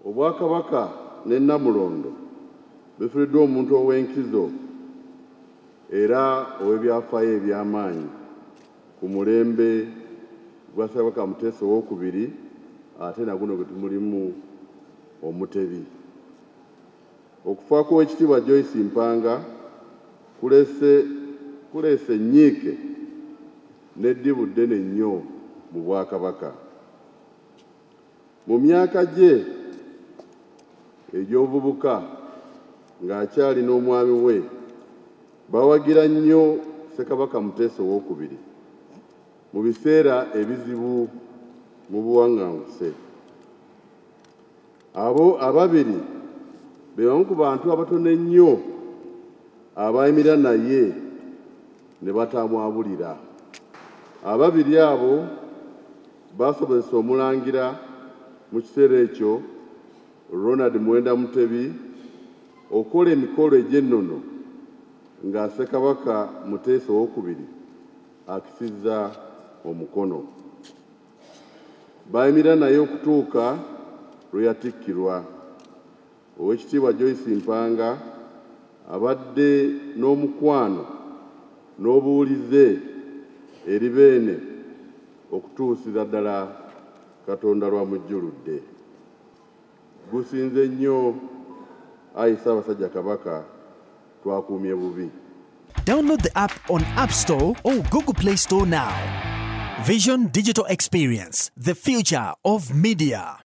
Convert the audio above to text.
Obwakabaka ne Namulondo bifiiriddwa omuntu ow'enkizo era ow'ebyafaayo eby'amaanyi ku mulembe gwa Ssekabaka Muteesa II ate na guno gwe tumulimu Omutebi. Okufa kw'Oweekitiibwa Joyce Mpanga kuleese nnyiike n'eddibu ddene nnyo mu Bwakabaka. Mu myaka gye egy'obuvubuka ng'akyali n'omwami we bawagira nnyo Ssekabaka Muteesa II mu biseera ebizibu mu buwaŋŋanguse. Abo ababiri be bamu ku bantu abatono ennyo abaayimira naye ne batamwabulira. Ababiri abo baasobozesa Omulangira mu kiseera ekyo Ronald Muwenda Mutebi okukola emikolo egy'ennono nga Ssekabaka Muteesa II akisizza omukono. Baayimira naye okutuuka lwe yatikkirwa. Oweekitiibwa Joyce Mpanga abadde n'omukwano n'obuwulize eri beene okutuusira ddala Katonda lw'amujjuludde. Gusinze nnyo Ayi Ssaabasajja Kabaka, twakuumye bubi. Download the app on App Store or Google Play Store now. Vision Digital Experience, the future of media.